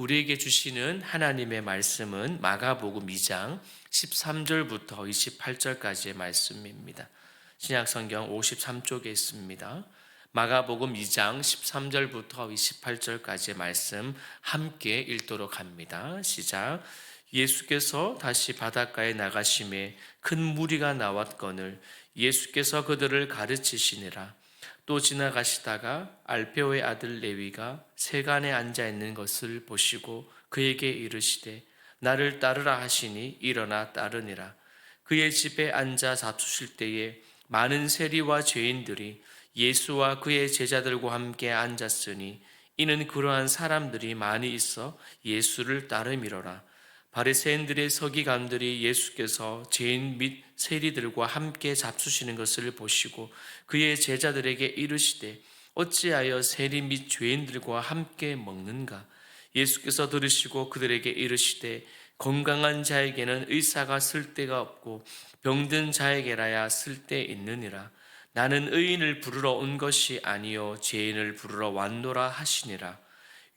우리에게 주시는 하나님의 말씀은 마가복음 2장 13절부터 28절까지의 말씀입니다. 신약성경 53쪽에 있습니다. 마가복음 2장 13절부터 28절까지의 말씀 함께 읽도록 합니다. 시작. 예수께서 다시 바닷가에 나가심에 큰 무리가 나왔거늘 예수께서 그들을 가르치시니라. 또 지나가시다가 알페오의 아들 레위가 세간에 앉아 있는 것을 보시고 그에게 이르시되 나를 따르라 하시니 일어나 따르니라. 그의 집에 앉아 다투실 때에 많은 세리와 죄인들이 예수와 그의 제자들과 함께 앉았으니 이는 그러한 사람들이 많이 있어 예수를 따름이로라. 바리새인들의 서기관들이 예수께서 죄인 및 세리들과 함께 잡수시는 것을 보시고 그의 제자들에게 이르시되 어찌하여 세리 및 죄인들과 함께 먹는가? 예수께서 들으시고 그들에게 이르시되 건강한 자에게는 의사가 쓸데가 없고 병든 자에게라야 쓸데 있느니라. 나는 의인을 부르러 온 것이 아니요 죄인을 부르러 왔노라 하시니라.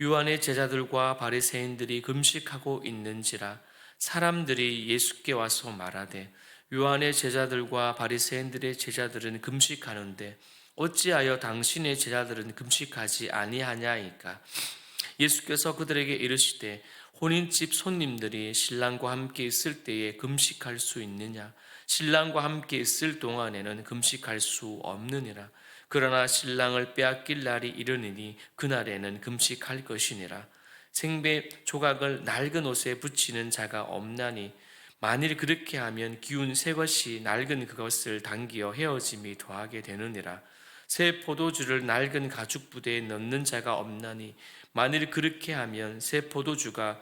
요한의 제자들과 바리새인들이 금식하고 있는지라. 사람들이 예수께 와서 말하되 요한의 제자들과 바리새인들의 제자들은 금식하는데 어찌하여 당신의 제자들은 금식하지 아니하냐이까. 예수께서 그들에게 이르시되 혼인집 손님들이 신랑과 함께 있을 때에 금식할 수 있느냐? 신랑과 함께 있을 동안에는 금식할 수 없느니라. 그러나 신랑을 빼앗길 날이 이르니니 그날에는 금식할 것이니라. 생배 조각을 낡은 옷에 붙이는 자가 없나니 만일 그렇게 하면 기운 새 것이 낡은 그것을 당기어 헤어짐이 더하게 되느니라. 새 포도주를 낡은 가죽 부대에 넣는 자가 없나니 만일 그렇게 하면 새 포도주가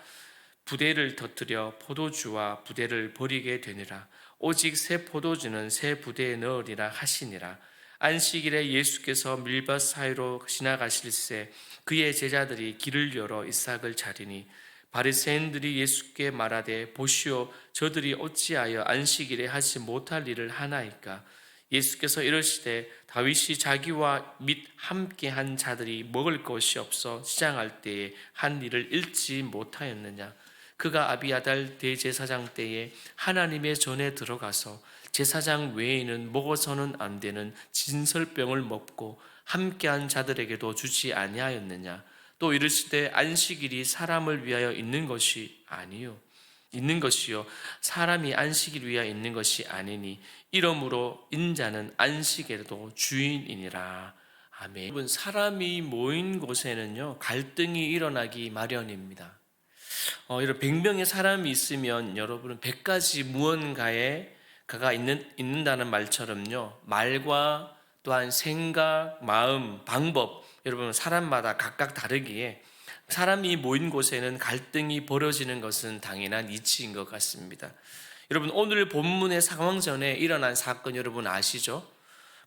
부대를 터뜨려 포도주와 부대를 버리게 되니라. 오직 새 포도주는 새 부대에 넣으리라 하시니라. 안식일에 예수께서 밀밭 사이로 지나가실새 그의 제자들이 길을 열어 이삭을 차리니 바리새인들이 예수께 말하되 보시오 저들이 어찌하여 안식일에 하지 못할 일을 하나이까. 예수께서 이르시되 다윗이 자기와 및 함께 한 자들이 먹을 것이 없어 시장할 때에 한 일을 잃지 못하였느냐. 그가 아비아달 대제사장 때에 하나님의 전에 들어가서 제사장 외에는 먹어서는 안 되는 진설병을 먹고 함께한 자들에게도 주지 아니하였느냐. 또 이르시되 안식일이 사람을 위하여 있는 것이 아니요 있는 것이요 사람이 안식일 위하여 있는 것이 아니니 이러므로 인자는 안식에도 주인이니라. 아멘. 여러분, 사람이 모인 곳에는요 갈등이 일어나기 마련입니다. 이런 100명의 사람이 있으면 여러분은 100가지 무언가에 가가 있는다는 말처럼요 말과 또한 생각, 마음, 방법 여러분 사람마다 각각 다르기에 사람이 모인 곳에는 갈등이 벌어지는 것은 당연한 이치인 것 같습니다. 여러분 오늘 본문의 상황 전에 일어난 사건 여러분 아시죠?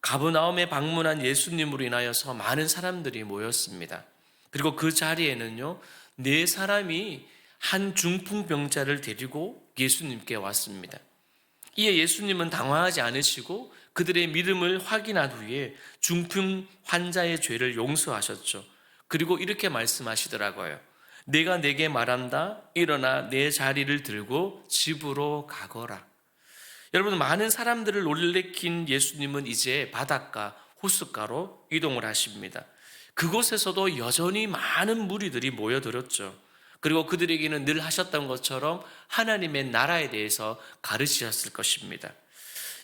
가버나움에 방문한 예수님으로 인하여서 많은 사람들이 모였습니다. 그리고 그 자리에는요 4사람이 한 중풍병자를 데리고 예수님께 왔습니다. 이에 예수님은 당황하지 않으시고 그들의 믿음을 확인한 후에 중풍 환자의 죄를 용서하셨죠. 그리고 이렇게 말씀하시더라고요. 내가 내게 말한다. 일어나 내 자리를 들고 집으로 가거라. 여러분 많은 사람들을 놀래킨 예수님은 이제 바닷가 호숫가로 이동을 하십니다. 그곳에서도 여전히 많은 무리들이 모여들었죠. 그리고 그들에게는 늘 하셨던 것처럼 하나님의 나라에 대해서 가르치셨을 것입니다.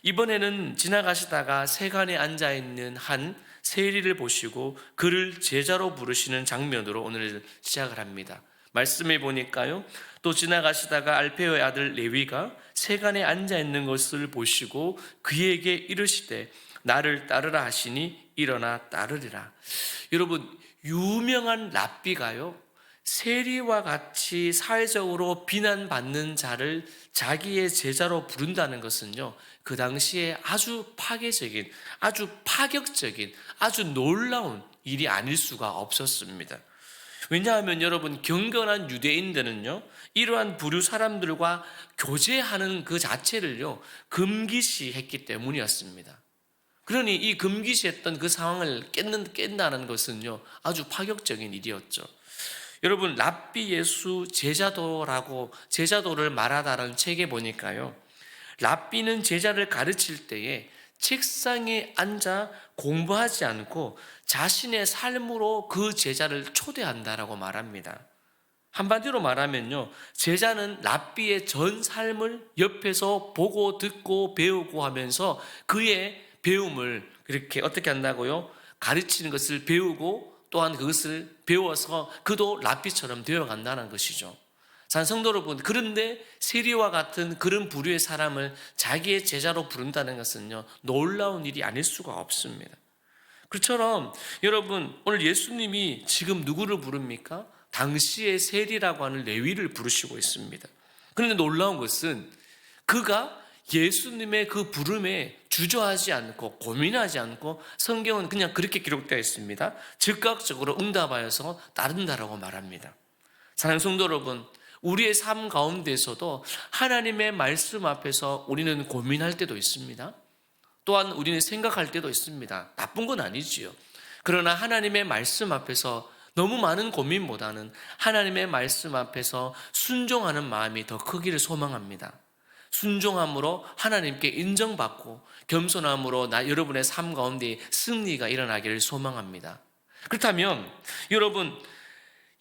이번에는 지나가시다가 세간에 앉아있는 한 세리를 보시고 그를 제자로 부르시는 장면으로 오늘 시작을 합니다. 말씀해 보니까요. 또 지나가시다가 알페오의 아들 레위가 세간에 앉아있는 것을 보시고 그에게 이르시되 나를 따르라 하시니 일어나 따르리라. 여러분 유명한 랍비가요. 세리와 같이 사회적으로 비난받는 자를 자기의 제자로 부른다는 것은요 그 당시에 아주 파괴적인 아주 파격적인 아주 놀라운 일이 아닐 수가 없었습니다. 왜냐하면 여러분 경건한 유대인들은요 이러한 부류 사람들과 교제하는 그 자체를요 금기시했기 때문이었습니다. 그러니 이 금기시했던 그 상황을 깬다는 것은요 아주 파격적인 일이었죠. 여러분, 랍비 예수 제자도를 말하다라는 책에 보니까요, 랍비는 제자를 가르칠 때에 책상에 앉아 공부하지 않고 자신의 삶으로 그 제자를 초대한다라고 말합니다. 한마디로 말하면요, 제자는 랍비의 전 삶을 옆에서 보고 듣고 배우고 하면서 그의 배움을 그렇게 어떻게 한다고요? 가르치는 것을 배우고 또한 그것을 배워서 그도 랍비처럼 되어간다는 것이죠. 성도 여러분, 그런데 세리와 같은 그런 부류의 사람을 자기의 제자로 부른다는 것은요, 놀라운 일이 아닐 수가 없습니다. 그처럼 여러분, 오늘 예수님이 지금 누구를 부릅니까? 당시의 세리라고 하는 레위를 부르시고 있습니다. 그런데 놀라운 것은 그가 예수님의 그 부름에 주저하지 않고 고민하지 않고 성경은 그냥 그렇게 기록되어 있습니다. 즉각적으로 응답하여서 따른다라고 말합니다. 사랑하는 성도 여러분, 우리의 삶 가운데서도 하나님의 말씀 앞에서 우리는 고민할 때도 있습니다. 또한 우리는 생각할 때도 있습니다. 나쁜 건 아니지요. 그러나 하나님의 말씀 앞에서 너무 많은 고민보다는 하나님의 말씀 앞에서 순종하는 마음이 더 크기를 소망합니다. 순종함으로 하나님께 인정받고 겸손함으로 여러분의 삶 가운데 승리가 일어나기를 소망합니다. 그렇다면 여러분,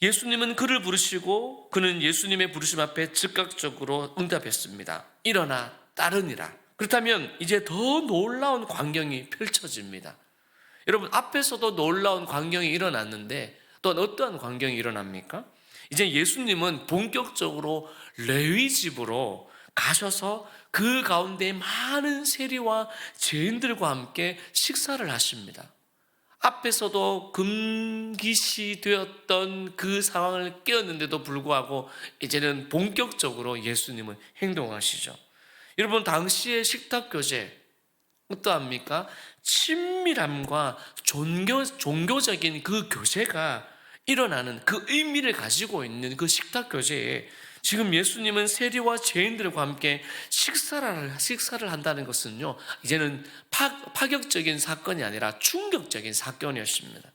예수님은 그를 부르시고 그는 예수님의 부르심 앞에 즉각적으로 응답했습니다. 일어나 따르니라. 그렇다면 이제 더 놀라운 광경이 펼쳐집니다. 여러분, 앞에서도 놀라운 광경이 일어났는데 또 어떠한 광경이 일어납니까? 이제 예수님은 본격적으로 레위 집으로 가셔서 그 가운데 많은 세리와 죄인들과 함께 식사를 하십니다. 앞에서도 금기시 되었던 그 상황을 깨었는데도 불구하고 이제는 본격적으로 예수님은 행동하시죠. 여러분, 당시의 식탁교제 어떠합니까? 친밀함과 종교적인 그 교제가 일어나는 그 의미를 가지고 있는 그 식탁교제에 지금 예수님은 세리와 죄인들과 함께 식사를 한다는 것은요, 이제는 파격적인 사건이 아니라 충격적인 사건이었습니다.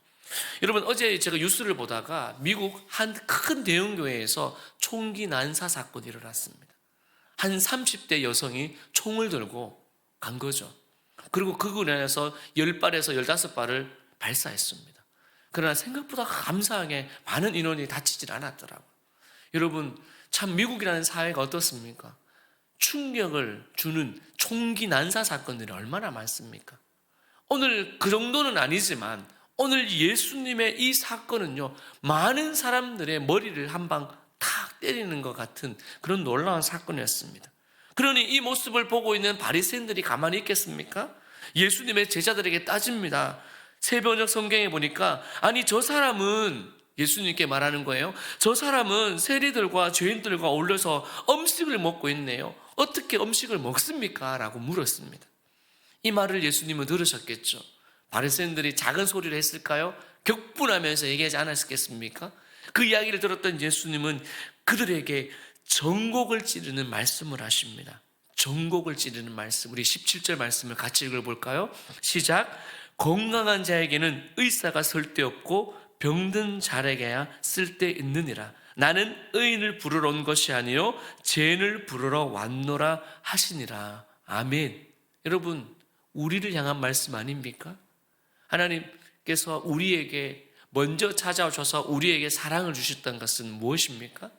여러분, 어제 제가 뉴스를 보다가 미국 한 큰 대형교회에서 총기 난사 사건이 일어났습니다. 한 30대 여성이 총을 들고 간 거죠. 그리고 그로 인해서 10발에서 15발을 발사했습니다. 그러나 생각보다 감사하게 많은 인원이 다치질 않았더라고요. 여러분, 참 미국이라는 사회가 어떻습니까? 충격을 주는 총기 난사 사건들이 얼마나 많습니까? 오늘 그 정도는 아니지만 오늘 예수님의 이 사건은요, 많은 사람들의 머리를 한 방 탁 때리는 것 같은 그런 놀라운 사건이었습니다. 그러니 이 모습을 보고 있는 바리새인들이 가만히 있겠습니까? 예수님의 제자들에게 따집니다. 새벽녘 성경에 보니까 아니 저 사람은 예수님께 말하는 거예요. 저 사람은 세리들과 죄인들과 어울려서 음식을 먹고 있네요. 어떻게 음식을 먹습니까? 라고 물었습니다. 이 말을 예수님은 들으셨겠죠. 바리새인들이 작은 소리를 했을까요? 격분하면서 얘기하지 않았겠습니까? 그 이야기를 들었던 예수님은 그들에게 전곡을 찌르는 말씀을 하십니다. 전곡을 찌르는 말씀, 우리 17절 말씀을 같이 읽어볼까요? 시작. 건강한 자에게는 의사가 쓸데없고 병든 자에게야 쓸데있느니라. 나는 의인을 부르러 온 것이 아니요 죄인을 부르러 왔노라 하시니라. 아멘. 여러분, 우리를 향한 말씀 아닙니까? 하나님께서 우리에게 먼저 찾아오셔서 우리에게 사랑을 주셨던 것은 무엇입니까?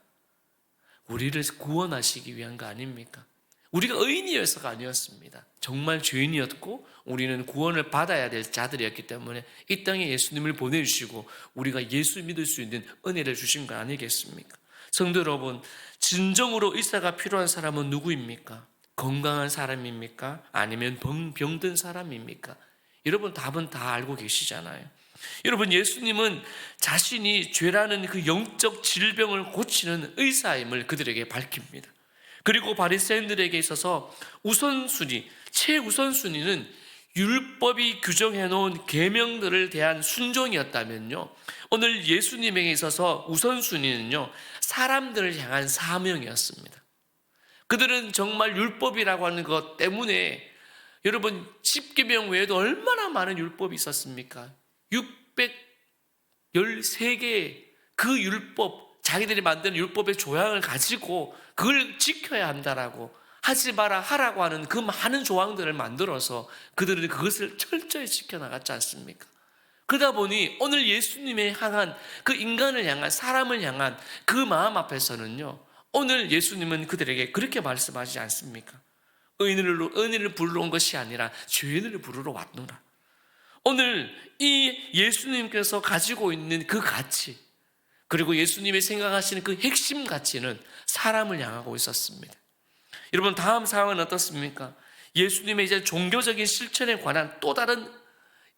우리를 구원하시기 위한 거 아닙니까? 우리가 의인이어서가 아니었습니다. 정말 죄인이었고 우리는 구원을 받아야 될 자들이었기 때문에 이 땅에 예수님을 보내주시고 우리가 예수 믿을 수 있는 은혜를 주신 거 아니겠습니까? 성도 여러분, 진정으로 의사가 필요한 사람은 누구입니까? 건강한 사람입니까? 아니면 병든 사람입니까? 여러분, 답은 다 알고 계시잖아요. 여러분, 예수님은 자신이 죄라는 그 영적 질병을 고치는 의사임을 그들에게 밝힙니다. 그리고 바리새인들에게 있어서 최우선순위는 율법이 규정해 놓은 계명들을 대한 순종이었다면요, 오늘 예수님에게 있어서 우선순위는요, 사람들을 향한 사명이었습니다. 그들은 정말 율법이라고 하는 것 때문에 여러분, 10계명 외에도 얼마나 많은 율법이 있었습니까? 613개의 그 율법, 자기들이 만든 율법의 조항을 가지고 그걸 지켜야 한다라고, 하지 마라 하라고 하는 그 많은 조항들을 만들어서 그들은 그것을 철저히 지켜나갔지 않습니까? 그러다 보니 오늘 예수님의 향한, 그 인간을 향한, 사람을 향한 그 마음 앞에서는요, 오늘 예수님은 그들에게 그렇게 말씀하지 않습니까? 의인을 부르러 온 것이 아니라 죄인을 부르러 왔노라. 오늘 이 예수님께서 가지고 있는 그 가치, 그리고 예수님이 생각하시는 그 핵심 가치는 사람을 향하고 있었습니다. 여러분, 다음 상황은 어떻습니까? 예수님의 이제 종교적인 실천에 관한 또 다른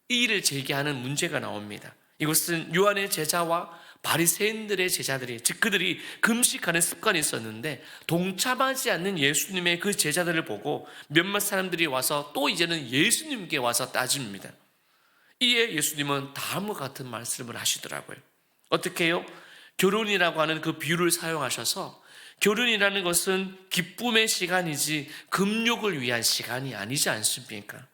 이의를 제기하는 문제가 나옵니다. 이것은 요한의 제자와 바리새인들의 제자들이, 즉 그들이 금식하는 습관이 있었는데 동참하지 않는 예수님의 그 제자들을 보고 몇몇 사람들이 와서 또 이제는 예수님께 와서 따집니다. 이에 예수님은 다음과 같은 말씀을 하시더라고요. 어떻게 해요? 결혼이라고 하는 그 비유를 사용하셔서, 결혼이라는 것은 기쁨의 시간이지 금욕을 위한 시간이 아니지 않습니까?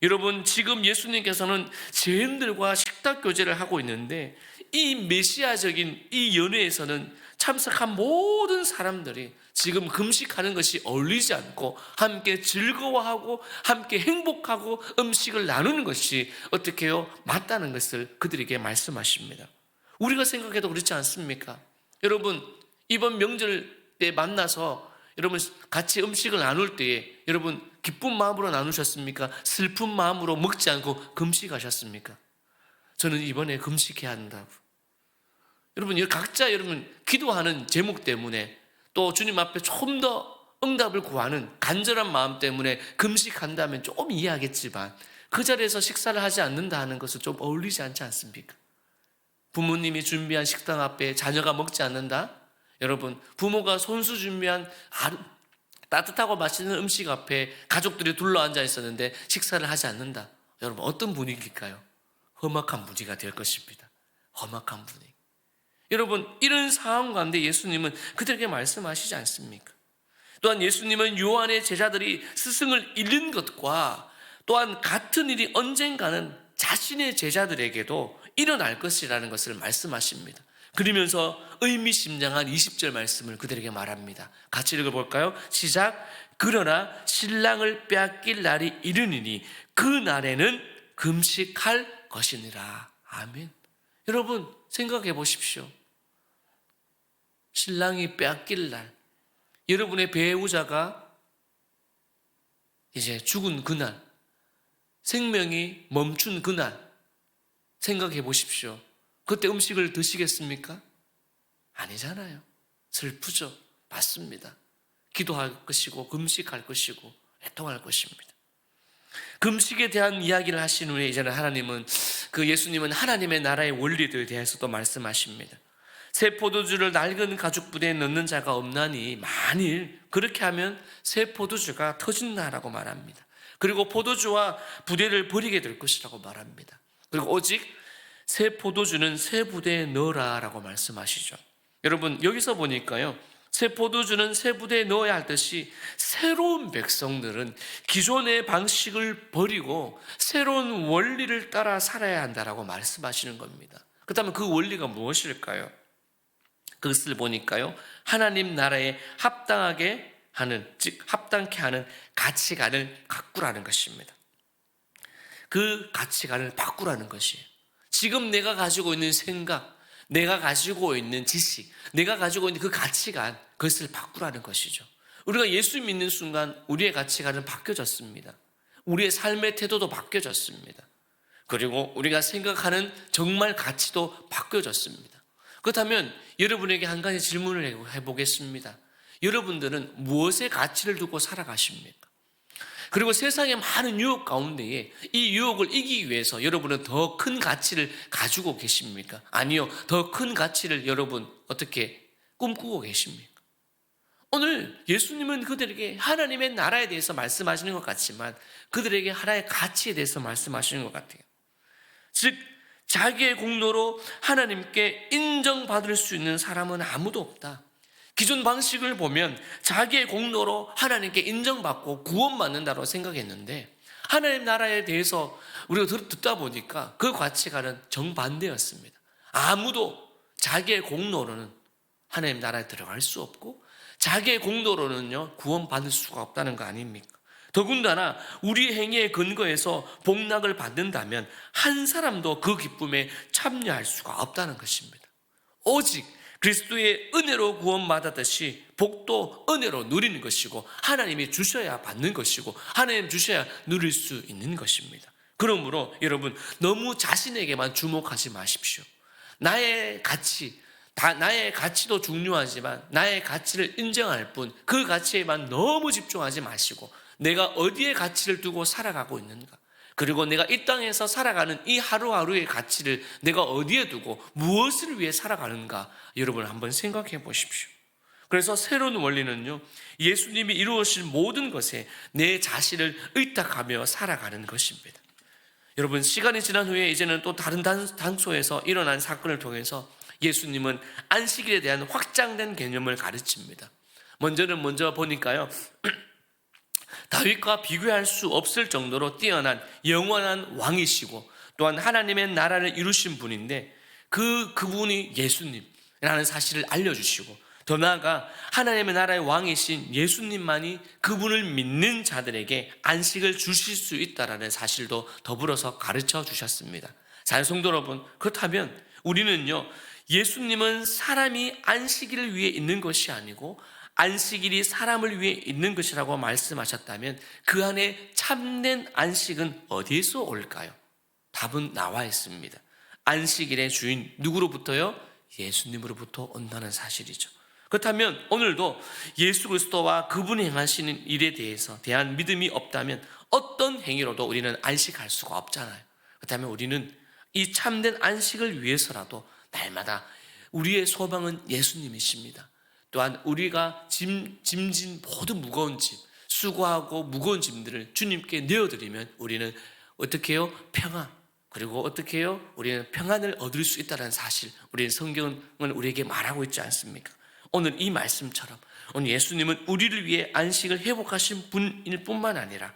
여러분, 지금 예수님께서는 죄인들과 식탁 교제를 하고 있는데 이 메시아적인 이 연회에서는 참석한 모든 사람들이 지금 금식하는 것이 어울리지 않고 함께 즐거워하고 함께 행복하고 음식을 나누는 것이 어떻게 해요? 맞다는 것을 그들에게 말씀하십니다. 우리가 생각해도 그렇지 않습니까? 여러분, 이번 명절 때 만나서 여러분 같이 음식을 나눌 때에 여러분 기쁜 마음으로 나누셨습니까? 슬픈 마음으로 먹지 않고 금식하셨습니까? 저는 이번에 금식해야 한다고. 여러분, 각자 여러분 기도하는 제목 때문에 또 주님 앞에 좀 더 응답을 구하는 간절한 마음 때문에 금식한다면 좀 이해하겠지만 그 자리에서 식사를 하지 않는다 하는 것은 좀 어울리지 않지 않습니까? 부모님이 준비한 식당 앞에 자녀가 먹지 않는다? 여러분, 부모가 손수 준비한 따뜻하고 맛있는 음식 앞에 가족들이 둘러앉아 있었는데 식사를 하지 않는다. 여러분, 어떤 분위기일까요? 험악한 분위기가 될 것입니다. 험악한 분위기. 여러분, 이런 상황 가운데 예수님은 그들에게 말씀하시지 않습니까? 또한 예수님은 요한의 제자들이 스승을 잃는 것과 또한 같은 일이 언젠가는 자신의 제자들에게도 일어날 것이라는 것을 말씀하십니다. 그러면서 의미심장한 20절 말씀을 그들에게 말합니다. 같이 읽어볼까요? 시작. 그러나 신랑을 빼앗길 날이 이르니니 그 날에는 금식할 것이니라. 아멘. 여러분, 생각해 보십시오. 신랑이 빼앗길 날, 여러분의 배우자가 이제 죽은 그날, 생명이 멈춘 그날 생각해 보십시오. 그때 음식을 드시겠습니까? 아니잖아요. 슬프죠. 맞습니다. 기도할 것이고 금식할 것이고 애통할 것입니다. 금식에 대한 이야기를 하신 후에 이제는 예수님은 하나님의 나라의 원리들에 대해서도 말씀하십니다. 새 포도주를 낡은 가죽 부대에 넣는 자가 없나니 만일 그렇게 하면 새 포도주가 터진다라고 말합니다. 그리고 포도주와 부대를 버리게 될 것이라고 말합니다. 그리고 오직 새 포도주는 새 부대에 넣어라 라고 말씀하시죠. 여러분, 여기서 보니까요, 새 포도주는 새 부대에 넣어야 할 듯이 새로운 백성들은 기존의 방식을 버리고 새로운 원리를 따라 살아야 한다라고 말씀하시는 겁니다. 그렇다면 그 원리가 무엇일까요? 그것을 보니까요, 하나님 나라에 합당하게 하는, 즉 합당케 하는 가치관을 바꾸라는 것입니다. 그 가치관을 바꾸라는 것이에요. 지금 내가 가지고 있는 생각, 내가 가지고 있는 지식, 내가 가지고 있는 그 가치관, 그것을 바꾸라는 것이죠. 우리가 예수 믿는 순간 우리의 가치관은 바뀌어졌습니다. 우리의 삶의 태도도 바뀌어졌습니다. 그리고 우리가 생각하는 정말 가치도 바뀌어졌습니다. 그렇다면 여러분에게 한 가지 질문을 해보겠습니다. 여러분들은 무엇의 가치를 두고 살아가십니까? 그리고 세상의 많은 유혹 가운데에 이 유혹을 이기기 위해서 여러분은 더 큰 가치를 가지고 계십니까? 아니요, 더 큰 가치를 여러분 어떻게 꿈꾸고 계십니까? 오늘 예수님은 그들에게 하나님의 나라에 대해서 말씀하시는 것 같지만 그들에게 하나의 가치에 대해서 말씀하시는 것 같아요. 즉 자기의 공로로 하나님께 인정받을 수 있는 사람은 아무도 없다. 기존 방식을 보면 자기의 공로로 하나님께 인정받고 구원받는다고 생각했는데 하나님 나라에 대해서 우리가 듣다 보니까 그 가치관은 정반대였습니다. 아무도 자기의 공로로는 하나님 나라에 들어갈 수 없고 자기의 공로로는요 구원받을 수가 없다는 거 아닙니까? 더군다나 우리 행위의 근거에서 복락을 받는다면 한 사람도 그 기쁨에 참여할 수가 없다는 것입니다. 오직 그리스도의 은혜로 구원받았듯이 복도 은혜로 누리는 것이고 하나님이 주셔야 받는 것이고 하나님 주셔야 누릴 수 있는 것입니다. 그러므로 여러분 너무 자신에게만 주목하지 마십시오. 나의 가치도 중요하지만 나의 가치를 인정할 뿐 그 가치에만 너무 집중하지 마시고 내가 어디에 가치를 두고 살아가고 있는가, 그리고 내가 이 땅에서 살아가는 이 하루하루의 가치를 내가 어디에 두고 무엇을 위해 살아가는가 여러분 한번 생각해 보십시오. 그래서 새로운 원리는요 예수님이 이루어질 모든 것에 내 자신을 의탁하며 살아가는 것입니다. 여러분 시간이 지난 후에 이제는 또 다른 장소에서 일어난 사건을 통해서 예수님은 안식일에 대한 확장된 개념을 가르칩니다. 먼저 보니까요 다윗과 비교할 수 없을 정도로 뛰어난 영원한 왕이시고 또한 하나님의 나라를 이루신 분인데 그분이 예수님이라는 사실을 알려주시고 더 나아가 하나님의 나라의 왕이신 예수님만이 그분을 믿는 자들에게 안식을 주실 수 있다는 사실도 더불어서 가르쳐 주셨습니다. 사랑하는 성도 여러분, 그렇다면 우리는요 예수님은 사람이 안식일을 위해 있는 것이 아니고 안식일이 사람을 위해 있는 것이라고 말씀하셨다면 그 안에 참된 안식은 어디에서 올까요? 답은 나와 있습니다. 안식일의 주인 누구로부터요? 예수님으로부터 온다는 사실이죠. 그렇다면 오늘도 예수 그리스도와 그분이 행하시는 일에 대한 믿음이 없다면 어떤 행위로도 우리는 안식할 수가 없잖아요. 그렇다면 우리는 이 참된 안식을 위해서라도 날마다 우리의 소망은 예수님이십니다. 또한 우리가 짐진 모든 무거운 짐, 수고하고 무거운 짐들을 주님께 내어드리면 우리는 어떻게 해요? 평안. 그리고 어떻게 해요? 우리는 평안을 얻을 수 있다는 사실, 우리는 성경은 우리에게 말하고 있지 않습니까? 오늘 이 말씀처럼 오늘 예수님은 우리를 위해 안식을 회복하신 분일 뿐만 아니라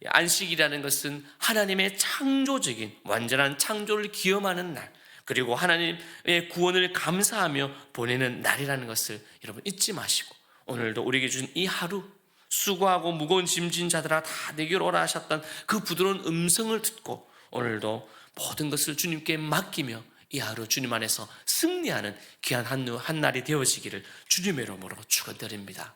안식이라는 것은 하나님의 창조적인 완전한 창조를 기념하는 날, 그리고 하나님의 구원을 감사하며 보내는 날이라는 것을 여러분 잊지 마시고 오늘도 우리에게 주신 이 하루 수고하고 무거운 짐진 자들아 다 내게로 오라 하셨던 그 부드러운 음성을 듣고 오늘도 모든 것을 주님께 맡기며 이 하루 주님 안에서 승리하는 귀한 한 날이 되어지기를 주님의 이름으로 축원드립니다.